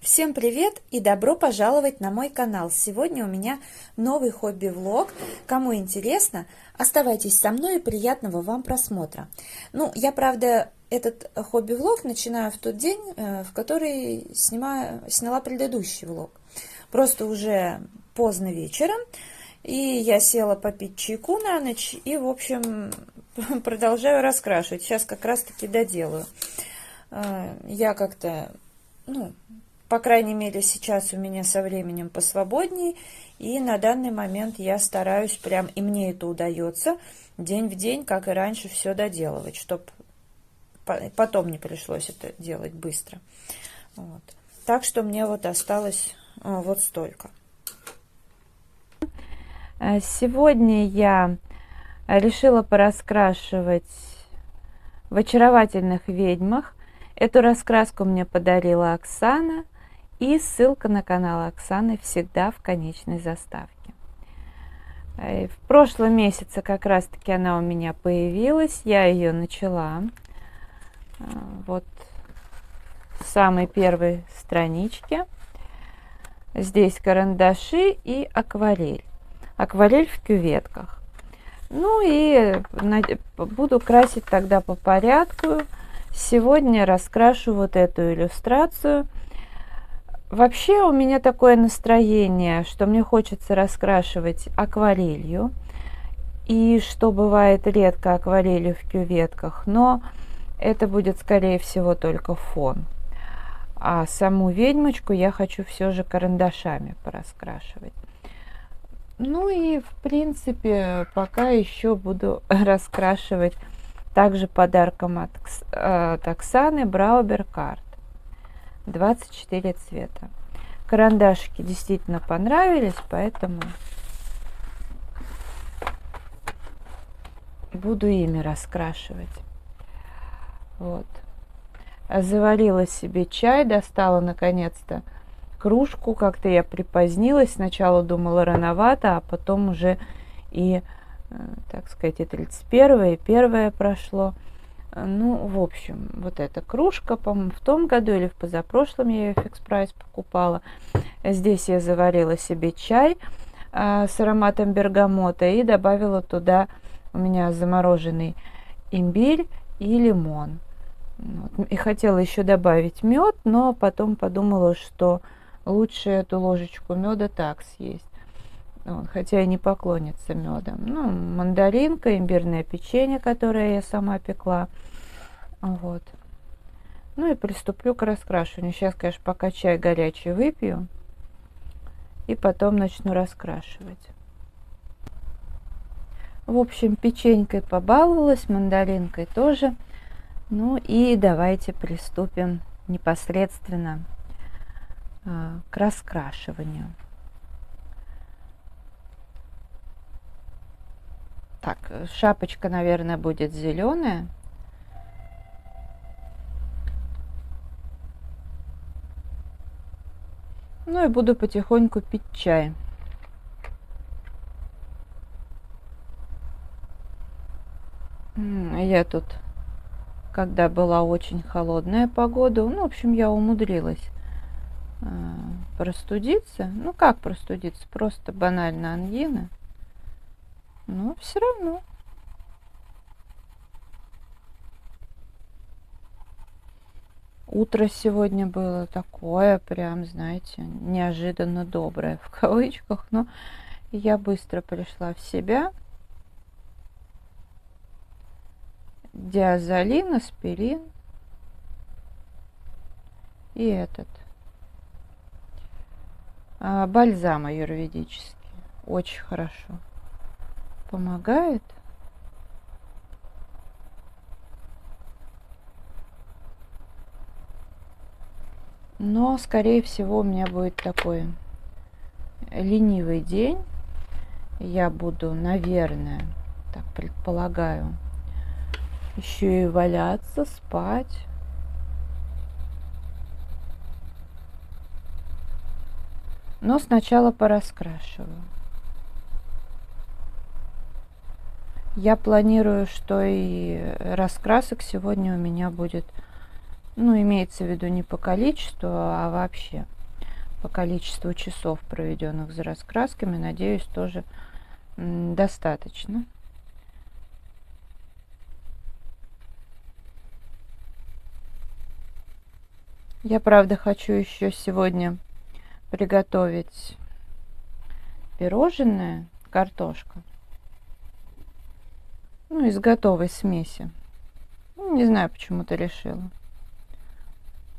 Всем привет и добро пожаловать на мой канал. Сегодня у меня новый хобби-влог. Кому интересно, оставайтесь со мной и приятного вам просмотра. Я, правда, этот хобби-влог начинаю в тот день, в который сняла предыдущий влог. Просто уже поздно вечером, и я села попить чайку на ночь и, в общем, продолжаю раскрашивать. Сейчас как раз-таки доделаю. Я как-то, по крайней мере, сейчас у меня со временем посвободней, и на данный момент я стараюсь прям, и мне это удается, день в день, как и раньше, все доделывать, чтобы потом не пришлось это делать быстро. Вот. Так что мне вот осталось вот столько. Сегодня я решила пораскрашивать в «Очаровательных ведьмах». Эту раскраску мне подарила Оксана. И ссылка на канал Оксаны всегда в конечной заставке. В прошлом месяце как раз-таки она у меня появилась. Я ее начала. Вот в самой первой страничке. Здесь карандаши и акварель. Акварель в кюветках. И буду красить тогда по порядку. Сегодня раскрашу вот эту иллюстрацию. Вообще у меня такое настроение, что мне хочется раскрашивать акварелью. И что бывает редко, акварелью в кюветках. Но это будет, скорее всего, только фон. А саму ведьмочку я хочу все же карандашами пораскрашивать. И, в принципе, пока еще буду раскрашивать также подарком от Оксаны Браубер карт. 24 цвета. Карандашики действительно понравились, поэтому буду ими раскрашивать. Вот. Заварила себе чай, достала наконец-то кружку. Как-то я припозднилась. Сначала думала рановато, а потом уже и, так сказать, и 31-е, и 1-е прошло. В общем, вот эта кружка, по-моему, в том году или в позапрошлом я ее в Фикс Прайс покупала. Здесь я заварила себе чай с ароматом бергамота и добавила туда у меня замороженный имбирь и лимон. И хотела еще добавить мед, но потом подумала, что лучше эту ложечку меда так съесть. Хотя и не поклонница меда. Мандаринка, имбирное печенье, которое я сама пекла. Вот. И приступлю к раскрашиванию. Сейчас, конечно, пока чай горячий выпью. И потом начну раскрашивать. В общем, печенькой побаловалась, мандаринкой тоже. И давайте приступим непосредственно к раскрашиванию. Так, шапочка, наверное, будет зеленая. И буду потихоньку пить чай. Я тут, когда была очень холодная погода, в общем, я умудрилась простудиться. Как простудиться? Просто банально ангина. Но все равно. Утро сегодня было такое, прям, знаете, неожиданно доброе, в кавычках. Но я быстро пришла в себя. Диазолин, аспирин. И этот. Бальзам аюрведический. Очень хорошо. Помогает. Но, скорее всего, у меня будет такой ленивый день. Я буду, наверное, так предполагаю, еще и валяться, спать. Но сначала пораскрашиваю. Я планирую, что и раскрасок сегодня у меня будет Ну, имеется в виду не по количеству, а вообще по количеству часов, проведенных за раскрасками. Надеюсь, тоже достаточно. Я, правда, хочу еще сегодня приготовить пирожное, картошка. Ну, из готовой смеси. Ну, не знаю, почему-то решила.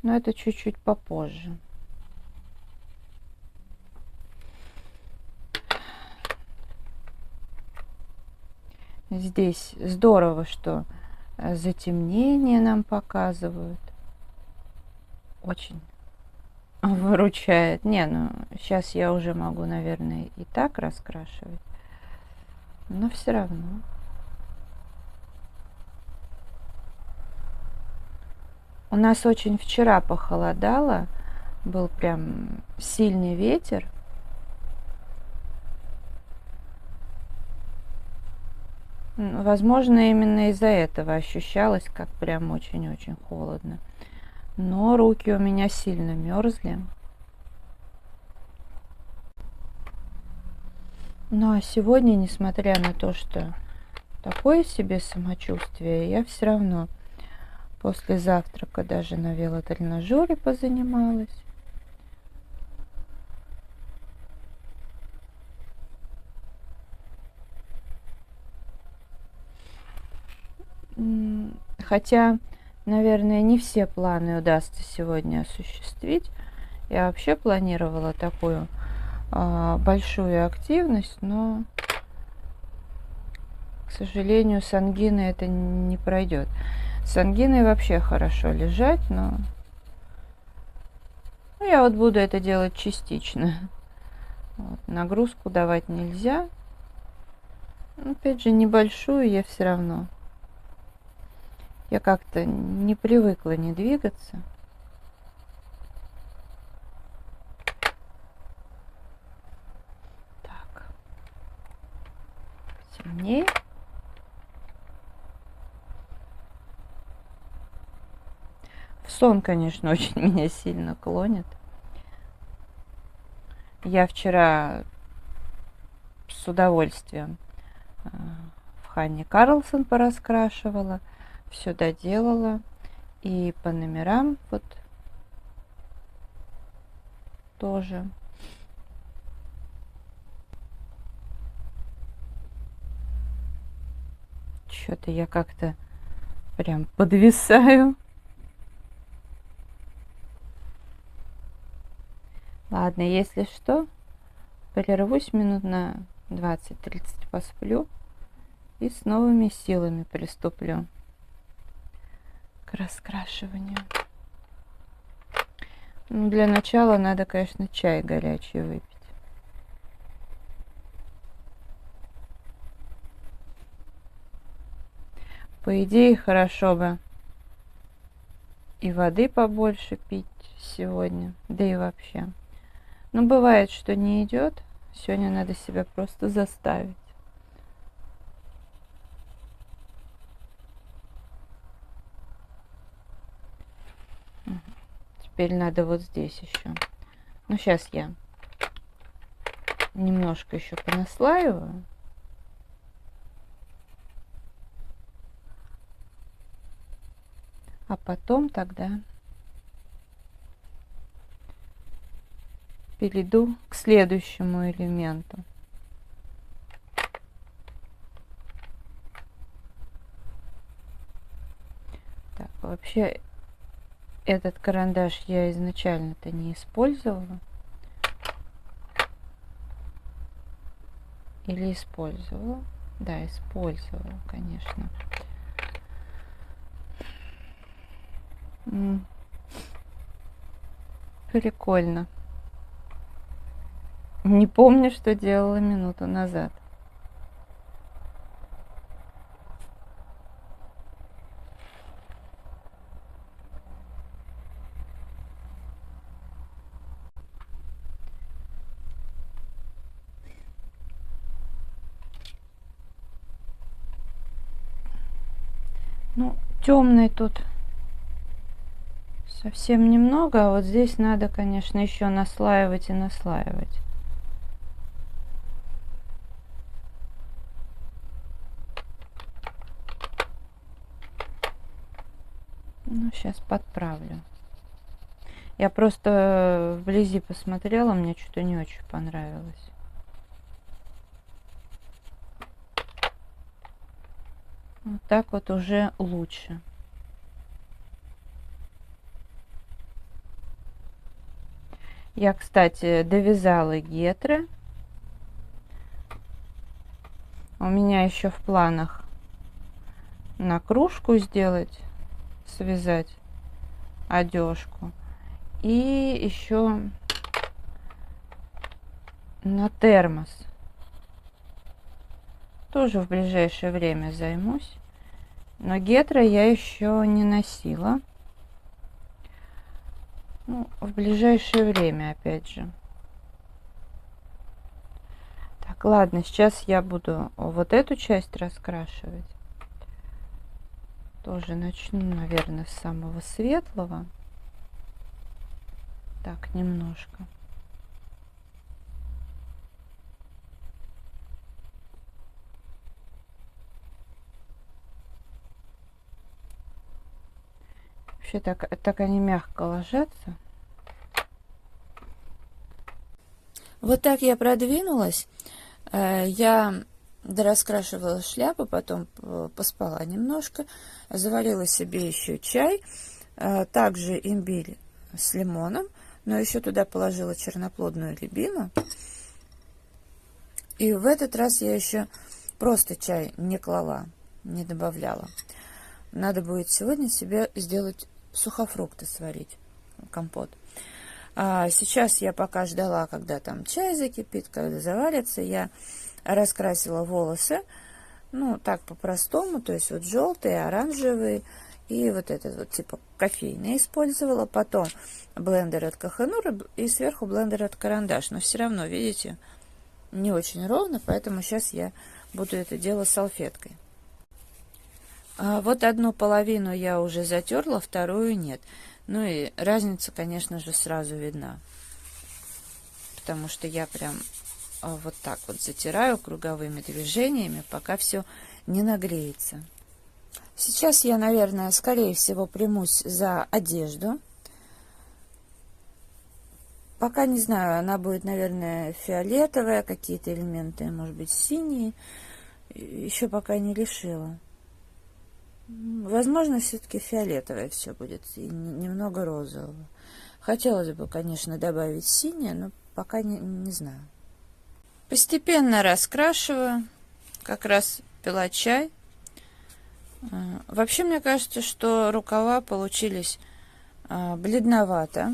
Но это чуть-чуть попозже. Здесь здорово, что затемнение нам показывают. Очень выручает. Не, ну сейчас я уже могу, наверное, и так раскрашивать. Но все равно. У нас очень вчера похолодало. Был прям сильный ветер. Возможно, именно из-за этого ощущалось, как прям очень-очень холодно. Но руки у меня сильно мерзли. Ну а сегодня, несмотря на то, что такое себе самочувствие, я все равно после завтрака даже на велотренажере позанималась. Хотя, наверное, не все планы удастся сегодня осуществить. Я вообще планировала такую большую активность, но, к сожалению, с ангиной это не пройдет. С ангиной вообще хорошо лежать, но я вот буду это делать частично. Вот, нагрузку давать нельзя. Опять же, небольшую я все равно. Я как-то не привыкла не двигаться. Так. Темнее. В сон, конечно, очень меня сильно клонит. Я вчера с удовольствием в Ханне Карлсон пораскрашивала, все доделала. И по номерам вот тоже. Что-то я как-то прям подвисаю. Ладно, если что, прервусь минут на 20-30, посплю и с новыми силами приступлю к раскрашиванию. Ну, для начала надо, конечно, чай горячий выпить. По идее, хорошо бы и воды побольше пить сегодня, да и вообще. Но бывает, что не идет. Сегодня надо себя просто заставить. Теперь надо вот здесь еще. Ну, сейчас я немножко еще понаслаиваю. А потом тогда перейду к следующему элементу. Так, вообще этот карандаш я изначально-то не использовала. Или использовала? Да, использовала, конечно. Прикольно. Не помню, что делала минуту назад. Ну, темный тут Совсем немного, а вот здесь надо, конечно, еще наслаивать и наслаивать. Ну, сейчас подправлю. Я просто вблизи посмотрела, мне что-то не очень понравилось. Вот так вот уже лучше. Я, кстати, довязала гетры. У меня еще в планах на кружку сделать, связать одежку. И еще на термос. Тоже в ближайшее время займусь. Но гетры я еще не носила. Ну, в ближайшее время, опять же. Так, ладно, сейчас я буду вот эту часть раскрашивать. Тоже начну, наверное, с самого светлого. Так, немножко. Вообще так они мягко ложатся. Вот так я продвинулась. Я дораскрашивала шляпу, потом поспала немножко, заварила себе еще чай, также имбирь с лимоном, но еще туда положила черноплодную рябину. И в этот раз я еще просто чай не клала, не добавляла. Надо будет сегодня себе сделать сухофрукты, сварить, компот. А сейчас я пока ждала, когда там чай закипит, когда заварится, я раскрасила волосы, ну, так по-простому, то есть вот желтые, оранжевые, и вот этот вот типа кофейный использовала, потом блендер от Коханур и сверху блендер от Карандаш, но все равно, видите, не очень ровно, поэтому сейчас я буду это делать салфеткой. Вот одну половину я уже затерла, вторую нет. Ну и разница, конечно же, сразу видна. Потому что я прям вот так вот затираю круговыми движениями, пока все не нагреется. Сейчас я, наверное, скорее всего примусь за одежду. Пока не знаю, она будет, наверное, фиолетовая, какие-то элементы, может быть, синие. Еще пока не решила. Возможно, все-таки фиолетовое все будет и немного розового. Хотелось бы, конечно, добавить синее, но пока не знаю. Постепенно раскрашиваю. Как раз пила чай. Вообще, мне кажется, что рукава получились бледновато.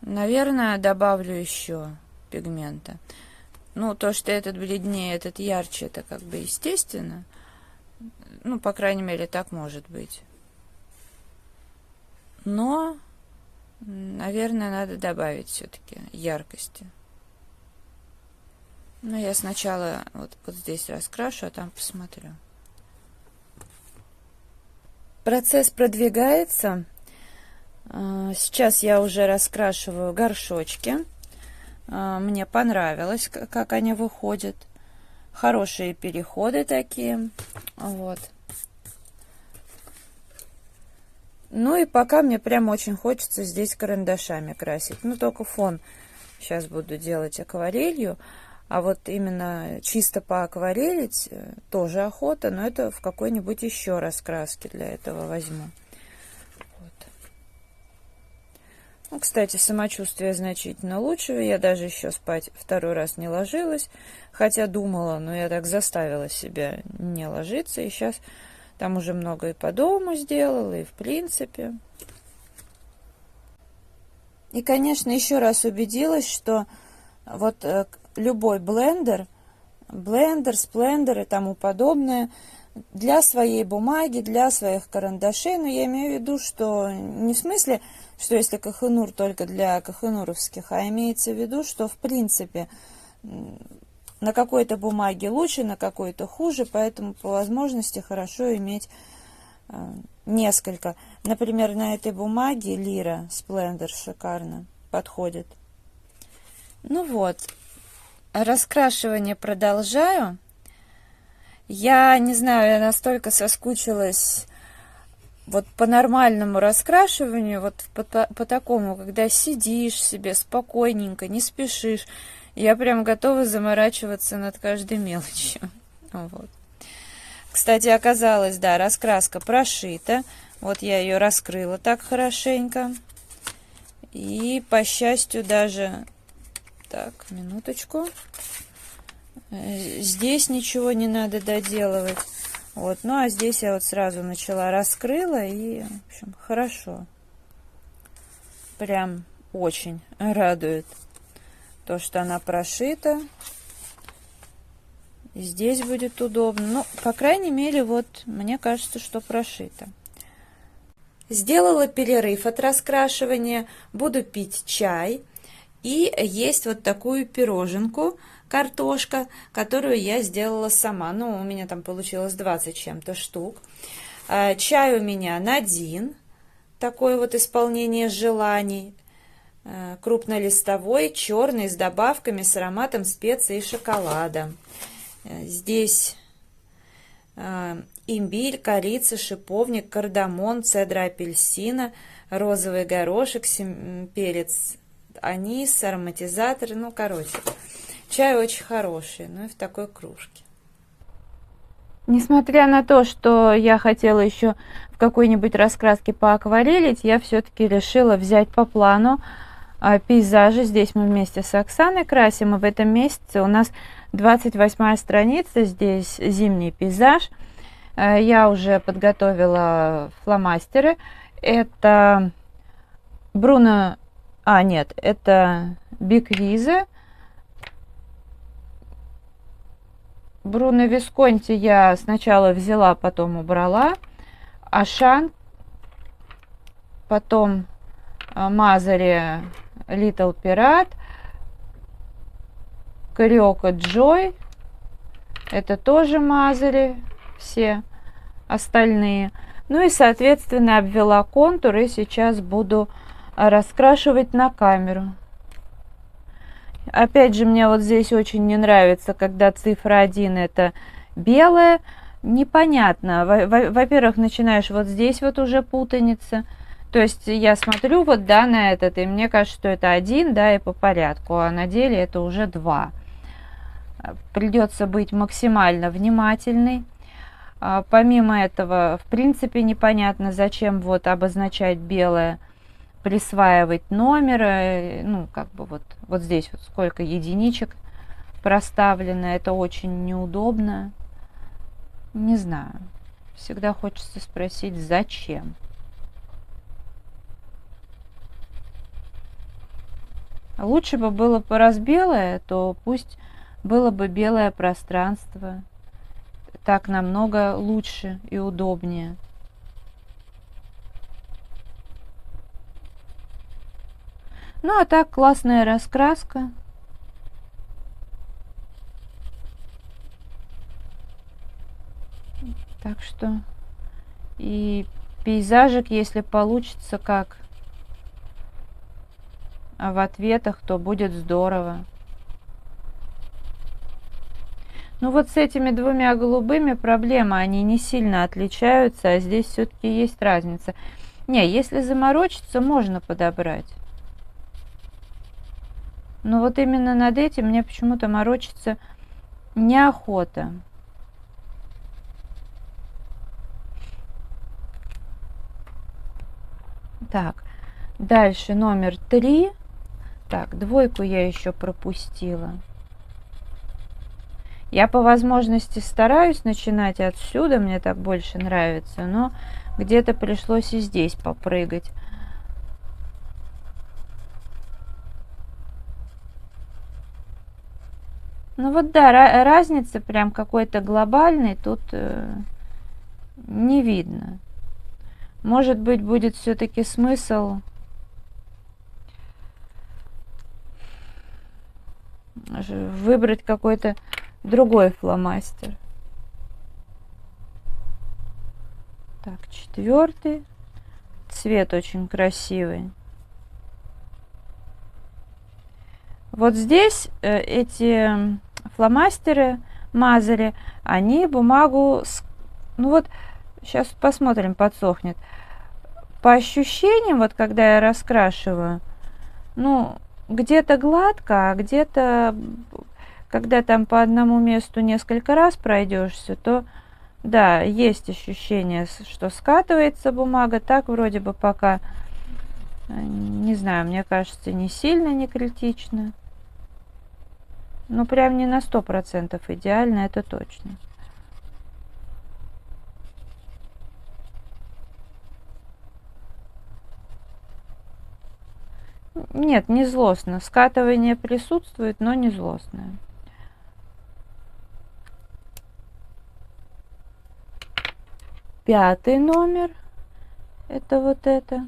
Наверное, добавлю еще пигмента. Ну, то, что этот бледнее, этот ярче, это как бы естественно. Ну, по крайней мере, так может быть. Но, наверное, надо добавить все-таки яркости. Но я сначала вот здесь раскрашу, а там посмотрю. Процесс продвигается. Сейчас я уже раскрашиваю горшочки. Мне понравилось, как они выходят. Хорошие переходы такие. Вот. Ну и пока мне прям очень хочется здесь карандашами красить. Ну, только фон сейчас буду делать акварелью. А вот именно чисто поакварелить тоже охота. Но это в какой-нибудь еще раскраске для этого возьму. Вот. Ну, кстати, самочувствие значительно лучше. Я даже еще спать второй раз не ложилась. Хотя думала, но я так заставила себя не ложиться. И сейчас там уже много и по дому сделала, и в принципе. И, конечно, еще раз убедилась, что вот любой блендер, сплендер и тому подобное, для своей бумаги, для своих карандашей, но я имею в виду, что не в смысле, что если Коханур только для кохануровских, а имеется в виду, что в принципе на какой-то бумаге лучше, на какой-то хуже, поэтому по возможности хорошо иметь несколько. Например, на этой бумаге Лира Splendor шикарно подходит. Ну вот, раскрашивание продолжаю. Я не знаю, я настолько соскучилась вот по нормальному раскрашиванию, вот по такому, когда сидишь себе спокойненько, не спешишь. Я прям готова заморачиваться над каждой мелочью. Вот. Кстати, оказалось, да, раскраска прошита. Вот я ее раскрыла так хорошенько. И, по счастью, даже... Так, минуточку. Здесь ничего не надо доделывать. Вот, ну а здесь я вот сразу начала, раскрыла, и, в общем, хорошо. Прям очень радует то, что она прошита. И здесь будет удобно. Ну, по крайней мере, вот, мне кажется, что прошито. Сделала перерыв от раскрашивания. Буду пить чай. И есть вот такую пироженку, картошка, которую я сделала сама. Ну, у меня там получилось 20 чем-то штук. Чай у меня Надин. Такое вот исполнение желаний. Крупнолистовой, черный, с добавками, с ароматом специй и шоколада. Здесь имбирь, корица, шиповник, кардамон, цедра апельсина, розовый горошек, перец, анис, ароматизатор. Ну, короче, чай очень хороший, ну и в такой кружке. Несмотря на то, что я хотела еще в какой-нибудь раскраске поакварелить, я все-таки решила взять по плану пейзажи. Здесь мы вместе с Оксаной красим, и в этом месяце у нас 28-я страница, здесь зимний пейзаж. Я уже подготовила фломастеры. Это Бруно... нет, это Биквиза. Бруно Висконти я сначала взяла, потом убрала. Ашан, потом Мазари Little Pirate, Кариока Джой, это тоже Мазари, все остальные. Ну и, соответственно, обвела контур, и сейчас буду раскрашивать на камеру. Опять же, мне вот здесь очень не нравится, когда цифра 1 это белая. Непонятно. Во-первых, начинаешь вот здесь вот уже путаница. То есть я смотрю вот, да, на этот, и мне кажется, что это 1, да, и по порядку, а на деле это уже 2. Придется быть максимально внимательной. Помимо этого, в принципе, непонятно, зачем вот обозначать белое, присваивать номер, ну, как бы вот здесь вот сколько единичек проставлено, это очень неудобно. Не знаю, всегда хочется спросить, зачем. Лучше бы было бы раз белое, то пусть было бы белое пространство. Так намного лучше и удобнее. Ну, а так, классная раскраска. Так что и пейзажик, если получится, как в ответах, то будет здорово. Ну вот с этими двумя голубыми проблема, они не сильно отличаются, а здесь все-таки есть разница. Не, если заморочиться, можно подобрать. Но вот именно над этим мне почему-то морочиться неохота. Так, дальше номер 3. Так, двойку я еще пропустила. Я по возможности стараюсь начинать отсюда, мне так больше нравится, но где-то пришлось и здесь попрыгать. Ну вот да, разницы прям какой-то глобальной тут не видно. Может быть, будет все-таки смысл выбрать какой-то другой фломастер. Так, 4. Цвет очень красивый. Вот здесь эти фломастеры, мазали, они бумагу... Ну вот, сейчас посмотрим, подсохнет. По ощущениям, вот когда я раскрашиваю, ну, где-то гладко, а где-то, когда там по одному месту несколько раз пройдешься, то, да, есть ощущение, что скатывается бумага. Так вроде бы пока, не знаю, мне кажется, не сильно, не критично. Ну, прям не на 100% идеально, это точно. Нет, не злостно. Скатывание присутствует, но не злостное. Пятый номер. Это вот это.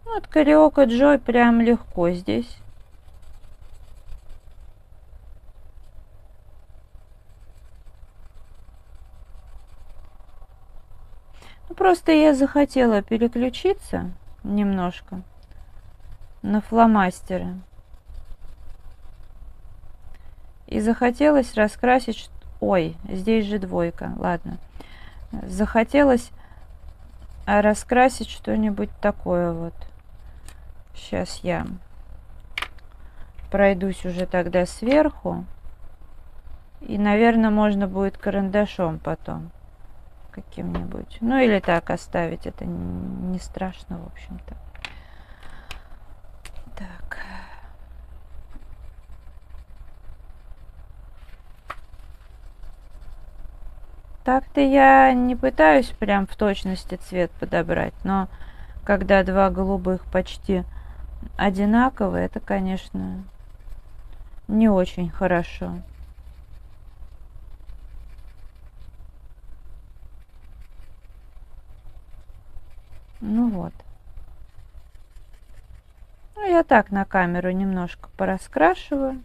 Вот Кариока Джой прям легко здесь. Ну, просто я захотела переключиться немножко на фломастеры. И захотелось раскрасить... Ой, здесь же 2, ладно. Захотелось раскрасить что-нибудь такое вот. Сейчас я пройдусь уже тогда сверху. И, наверное, можно будет карандашом потом каким-нибудь. Ну, или так оставить. Это не страшно, в общем-то. Так. Так-то я не пытаюсь прям в точности цвет подобрать, но когда 2 голубых почти одинаковые, это, конечно, не очень хорошо. Ну вот. Ну, я так на камеру немножко пораскрашиваю.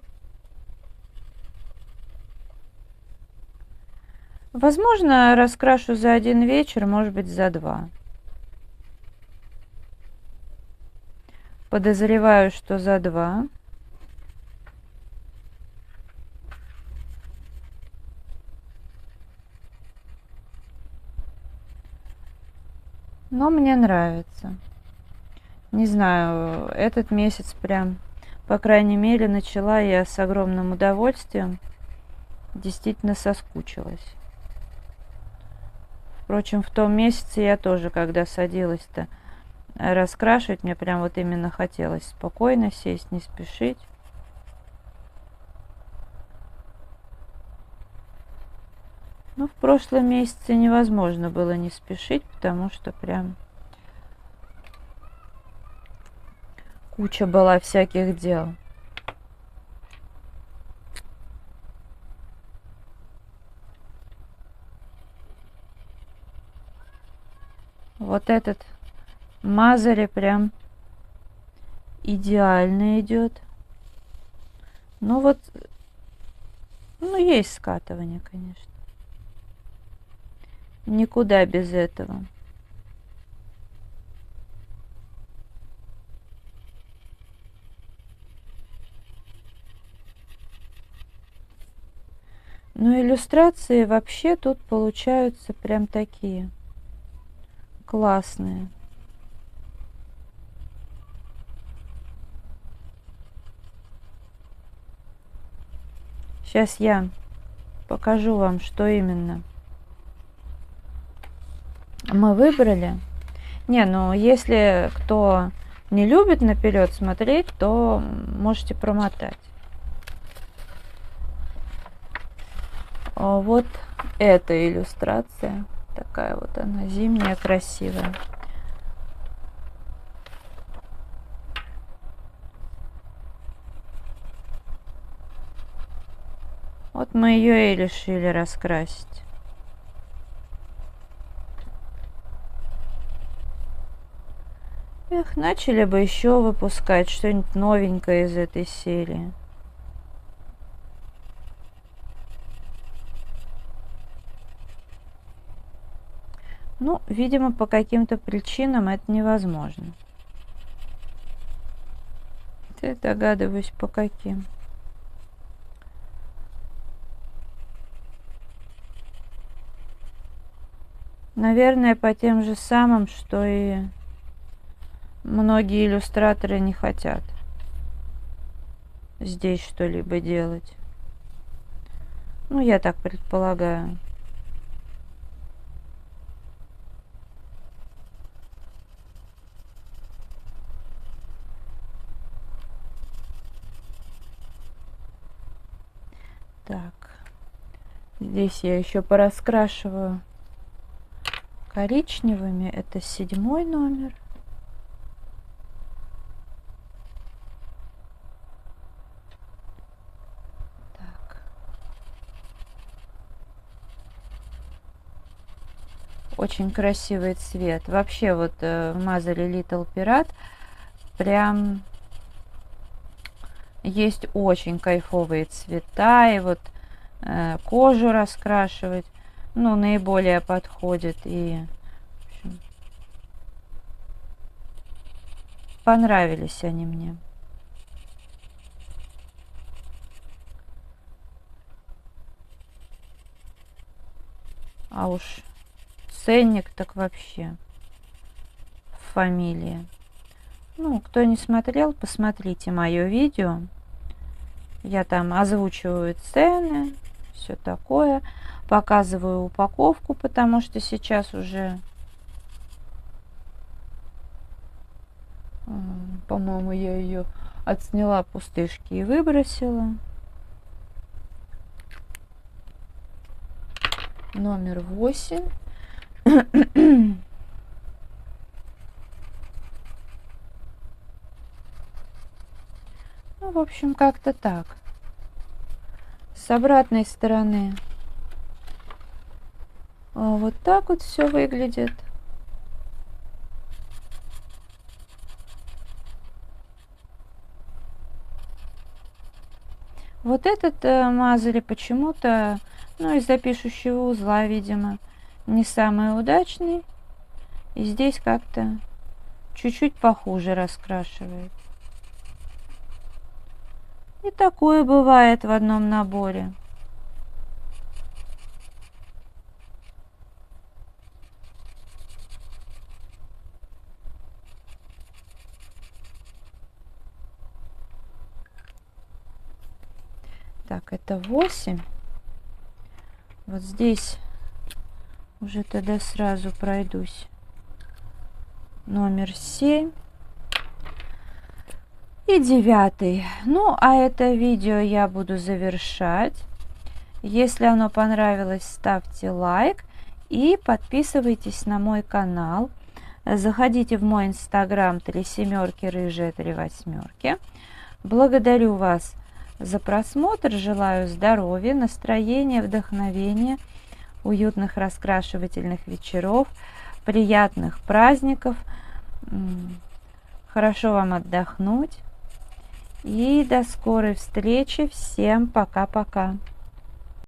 Возможно, раскрашу за 1 вечер, может быть, за 2. Подозреваю, что за 2. Но мне нравится. Не знаю, этот месяц прям, по крайней мере, начала я с огромным удовольствием. Действительно соскучилась. Впрочем, в том месяце я тоже, когда садилась-то раскрашивать, мне прям вот именно хотелось спокойно сесть, не спешить. Ну, в прошлом месяце невозможно было не спешить, потому что прям куча была всяких дел. Вот этот Мазари прям идеально идет. Ну вот, ну есть скатывание, конечно. Никуда без этого. Но иллюстрации вообще тут получаются прям такие классные. Сейчас я покажу вам, что именно мы выбрали. Не, ну если кто не любит наперед смотреть, то можете промотать. Вот эта иллюстрация. Такая вот она, зимняя, красивая. Вот мы ее и решили раскрасить. Эх, начали бы еще выпускать что-нибудь новенькое из этой серии. Ну, видимо, по каким-то причинам это невозможно. Я догадываюсь, по каким. Наверное, по тем же самым, что и многие иллюстраторы не хотят здесь что-либо делать. Ну, я так предполагаю. Так, здесь я еще пораскрашиваю коричневыми. Это 7-й номер. Так. Очень красивый цвет. Вообще вот в Мазере Little Pirate прям есть очень кайфовые цвета. И вот кожу раскрашивать, ну, наиболее подходит. И в общем, понравились они мне. А уж ценник так вообще в фамилии. Ну, кто не смотрел, посмотрите мое видео. Я там озвучиваю цены, все такое. Показываю упаковку, потому что сейчас уже, по-моему, я ее отсняла пустышки и выбросила. Номер 8. Ну, в общем, как-то так. С обратной стороны вот так вот все выглядит. Вот этот мазали почему-то, ну, из-за пишущего узла, видимо, не самый удачный. И здесь как-то чуть-чуть похуже раскрашивает. И такое бывает в одном наборе. Так, это 8. Вот здесь уже тогда сразу пройдусь. Номер 7. И 9. Ну, а это видео я буду завершать. Если оно понравилось, ставьте лайк и подписывайтесь на мой канал. Заходите в мой инстаграм 3 семерки рыжая 3 восьмерки. Благодарю вас за просмотр. Желаю здоровья, настроения, вдохновения, уютных раскрашивательных вечеров, приятных праздников. Хорошо вам отдохнуть. И до скорой встречи. Всем пока-пока.